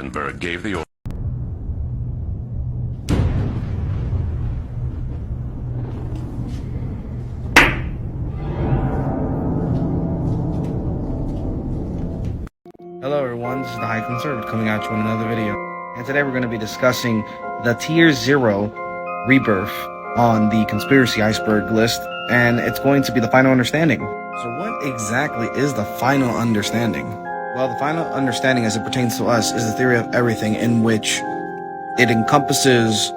gave the order. Hello everyone, this is the High Conservative coming at you in another video. And today we're going to be discussing the Tier 0 rebirth on the conspiracy iceberg list, and it's going to be the final understanding. So what exactly is the final understanding? Well, the final understanding as it pertains to us is the theory of everything, in which it encompasses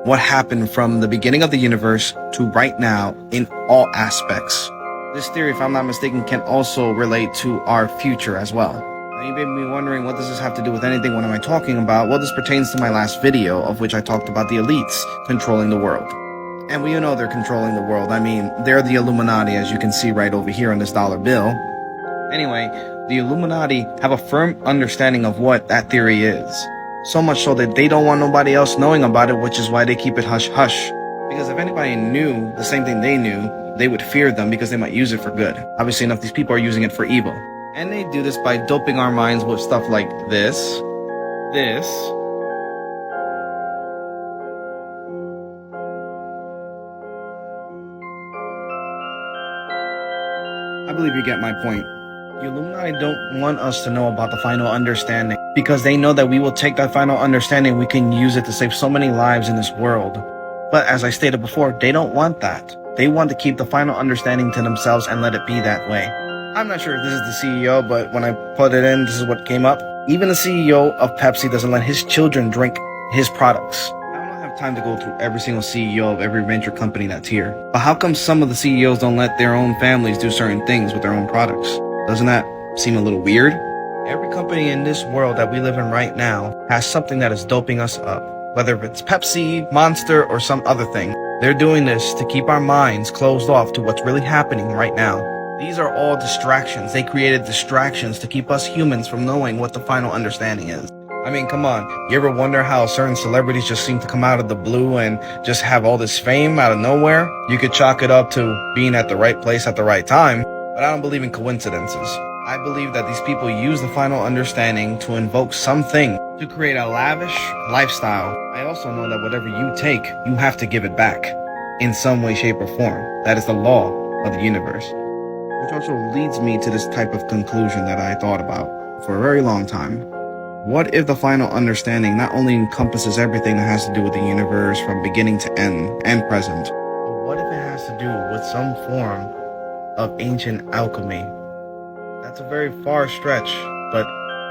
what happened from the beginning of the universe to right now in all aspects. This theory, if I'm not mistaken, can also relate to our future as well. Now you may be wondering, what does this have to do with anything? What am I talking about? Well, this pertains to my last video, of which I talked about the elites controlling the world. And we know they're controlling the world. I mean, they're the Illuminati, as you can see right over here on this dollar bill. Anyway, the Illuminati have a firm understanding of what that theory is. So much so that they don't want nobody else knowing about it, which is why they keep it hush-hush. Because if anybody knew the same thing they knew, they would fear them because they might use it for good. Obviously enough, these people are using it for evil. And they do this by doping our minds with stuff like this. I believe you get my point. The Illuminati don't want us to know about the final understanding, because they know that we will take that final understanding, we can use it to save so many lives in this world. But as I stated before, they don't want that. They want to keep the final understanding to themselves and let it be that way. I'm not sure if this is the CEO, but when I put it in, this is what came up. Even the CEO of Pepsi doesn't let his children drink his products. I don't have time to go through every single CEO of every venture company that's here. But how come some of the CEOs don't let their own families do certain things with their own products? Doesn't that seem a little weird? Every company in this world that we live in right now has something that is doping us up. Whether it's Pepsi, Monster, or some other thing. They're doing this to keep our minds closed off to what's really happening right now. These are all distractions. They created distractions to keep us humans from knowing what the final understanding is. I mean, come on. You ever wonder how certain celebrities just seem to come out of the blue and just have all this fame out of nowhere? You could chalk it up to being at the right place at the right time, but I don't believe in coincidences. I believe that these people use the final understanding to invoke something to create a lavish lifestyle. I also know that whatever you take, you have to give it back in some way, shape, or form. That is the law of the universe. Which also leads me to this type of conclusion that I thought about for a very long time. What if the final understanding not only encompasses everything that has to do with the universe from beginning to end and present, but what if it has to do with some form of ancient alchemy? That's a very far stretch, but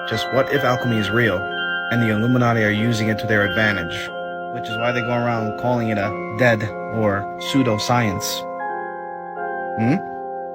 just what if alchemy is real and the Illuminati are using it to their advantage, which is why they go around calling it a dead or pseudoscience.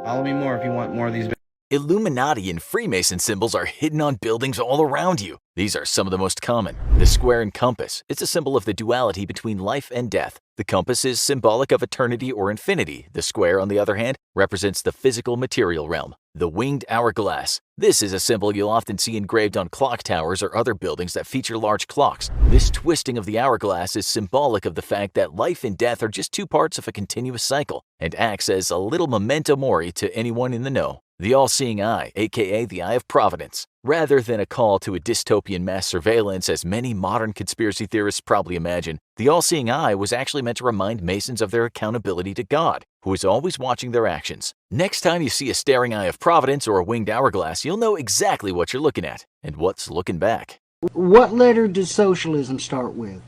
Follow me more if you want more of these videos. Illuminati and Freemason symbols are hidden on buildings all around you. These are some of the most common. The square and compass. It's a symbol of the duality between life and death. The compass is symbolic of eternity or infinity. The square, on the other hand, represents the physical material realm. The winged hourglass. This is a symbol you'll often see engraved on clock towers or other buildings that feature large clocks. This twisting of the hourglass is symbolic of the fact that life and death are just two parts of a continuous cycle and acts as a little memento mori to anyone in the know. The all-seeing eye, aka the Eye of Providence. Rather than a call to a dystopian mass surveillance, as many modern conspiracy theorists probably imagine, the all-seeing eye was actually meant to remind Masons of their accountability to God, who is always watching their actions. Next time you see a staring Eye of Providence or a winged hourglass, you'll know exactly what you're looking at and what's looking back. What letter does socialism start with?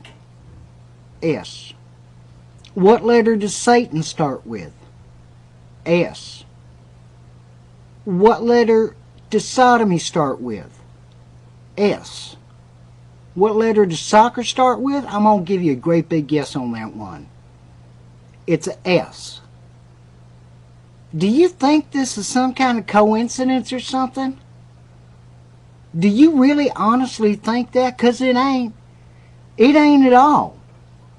S. What letter does Satan start with? S. What letter does sodomy start with? S. What letter does soccer start with? I'm going to give you a great big guess on that one. It's a S. Do you think this is some kind of coincidence or something? Do you really honestly think that? Because it ain't. It ain't at all.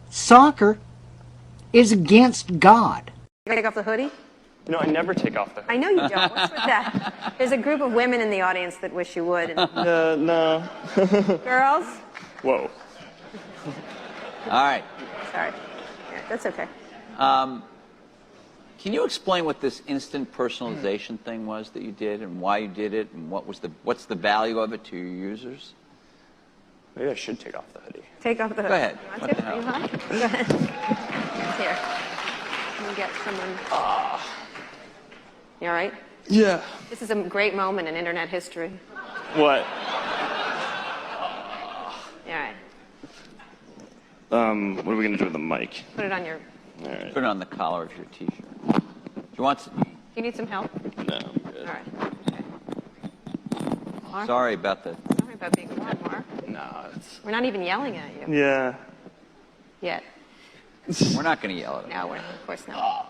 Soccer is against God. You take off the hoodie? No, I never take off the hoodie. I know you don't. What's with that? There's a group of women in the audience that wish you would. No. Girls? Whoa. All right. Sorry. Yeah, that's okay. Can you explain what this instant personalization thing was that you did and why you did it and what's the value of it to your users? Maybe I should take off the hoodie. Take off the hood. Go ahead. You want What to? the hell? You want? Go ahead. Here. Let me get someone. You all right? Yeah. This is a great moment in internet history. What? All right. What are we gonna do with the mic? Put it on your. All right. Put it on the collar of your T-shirt. Do you want? You need some help? No, I'm good. All right. Okay. Mark? Sorry about the. Sorry about being warm, Mark. No, it's. We're not even yelling at you Yeah. yet. We're not going to yell at him. No, we're of course not.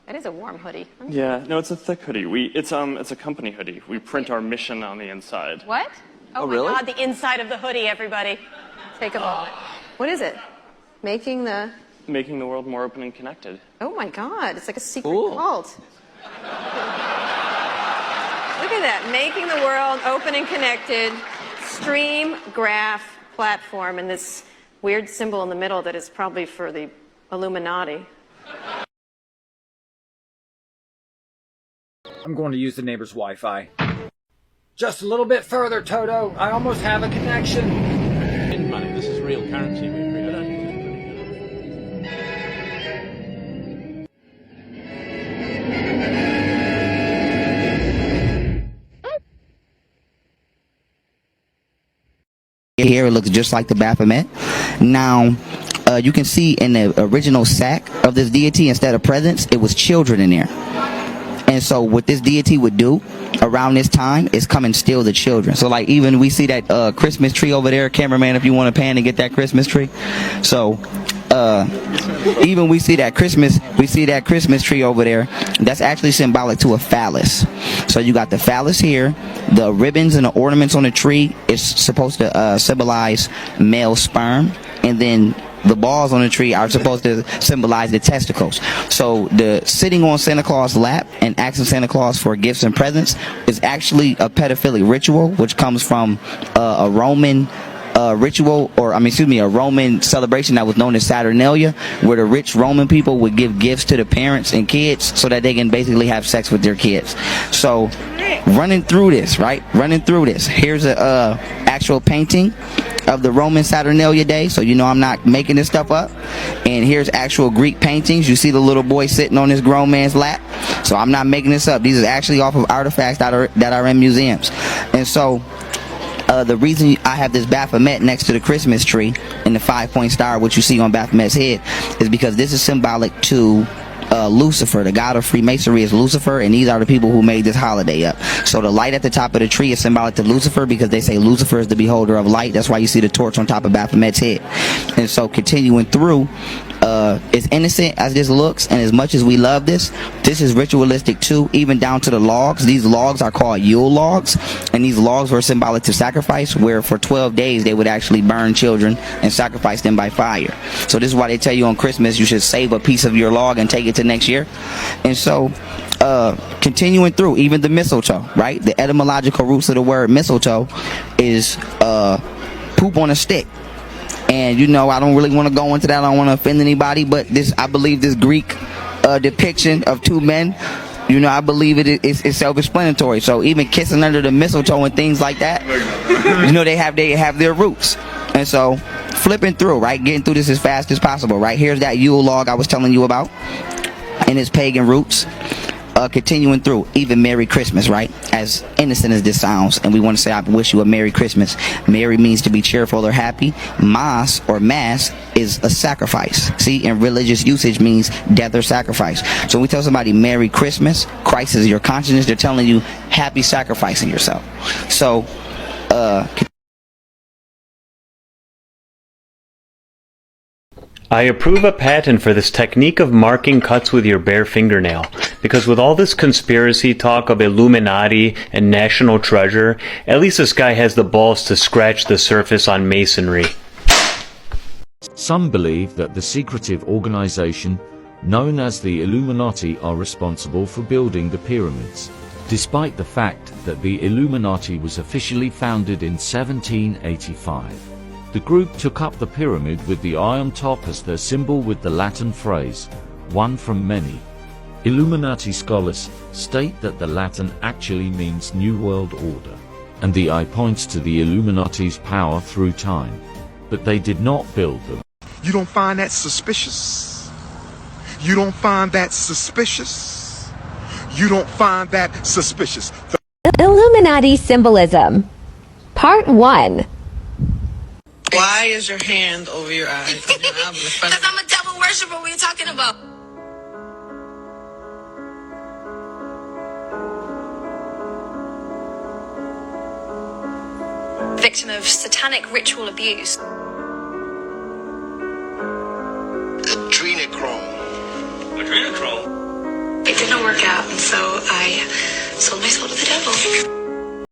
That is a warm hoodie. Yeah. No, it's a thick hoodie. It's a company hoodie. We print our mission on the inside. What? Oh, my really? God, the inside of the hoodie, everybody. Take a moment. What is it? Making the. Making the world more open and connected. Oh my God, it's like a secret Cool. cult. Look at that. Making the world open and connected. Stream graph platform and this weird symbol in the middle that is probably for the Illuminati. I'm going to use the neighbor's Wi-Fi. Just a little bit further, Toto. I almost have a connection. In money, this is real currency we create. Here it looks just like the Baphomet. Now, you can see in the original sack of this deity, instead of presents, it was children in there. And so what this deity would do around this time is come and steal the children. So like even we see that Christmas tree over there, cameraman, if you want to pan and get that Christmas tree. So even we see that Christmas tree over there, that's actually symbolic to a phallus. So you got the phallus here, the ribbons and the ornaments on the tree is supposed to symbolize male sperm, and then the balls on the tree are supposed to symbolize the testicles. So the sitting on Santa Claus' lap and asking Santa Claus for gifts and presents is actually a pedophilic ritual, which comes from a Roman ritual, or a Roman celebration that was known as Saturnalia, where the rich Roman people would give gifts to the parents and kids so that they can basically have sex with their kids. So running through this, here's a actual painting of the Roman Saturnalia day, so you know I'm not making this stuff up. And here's actual Greek paintings. You see the little boy sitting on this grown man's lap, so I'm not making this up. These are actually off of artifacts that are in museums. And so the reason I have this Baphomet next to the Christmas tree and the 5-point star, which you see on Baphomet's head, is because this is symbolic to Lucifer. The god of Freemasonry is Lucifer, and these are the people who made this holiday up. So the light at the top of the tree is symbolic to Lucifer, because they say Lucifer is the beholder of light. That's why you see the torch on top of Baphomet's head. And so continuing through, as innocent as this looks, and as much as we love this is ritualistic too, even down to the logs. These logs are called Yule logs, and these logs were symbolic to sacrifice, where for 12 days they would actually burn children and sacrifice them by fire. So this is why they tell you on Christmas you should save a piece of your log and take it to next year. And so continuing through, even the mistletoe, right? The etymological roots of the word mistletoe is poop on a stick. And you know, I don't really want to go into that. I don't want to offend anybody, but I believe this Greek depiction of two men, you know, I believe it's self-explanatory. So even kissing under the mistletoe and things like that, you know, they have their roots. And so flipping through, right, getting through this as fast as possible, right? Here's that Yule log I was telling you about and its pagan roots. Continuing through, even Merry Christmas, right? As innocent as this sounds, and we want to say I wish you a Merry Christmas. Merry means to be cheerful or happy. Mass or mass is a sacrifice. See, and religious usage means death or sacrifice. So when we tell somebody Merry Christmas, Christ is your consciousness, they're telling you happy sacrificing yourself. So I approve a patent for this technique of marking cuts with your bare fingernail, because with all this conspiracy talk of Illuminati and national treasure, at least this guy has the balls to scratch the surface on masonry. Some believe that the secretive organization known as the Illuminati are responsible for building the pyramids, despite the fact that the Illuminati was officially founded in 1785. The group took up the pyramid with the eye on top as their symbol, with the Latin phrase, one from many. Illuminati scholars state that the Latin actually means New World Order. and the eye points to the Illuminati's power through time. But they did not build them. You don't find that suspicious? You don't find that suspicious? You don't find that suspicious? Illuminati symbolism. Part 1. Why is your hand over your eyes? Because I'm a devil worshiper. What are you talking about? Victim of satanic ritual abuse. Adrenochrome. It didn't work out, and so I sold my soul to the devil.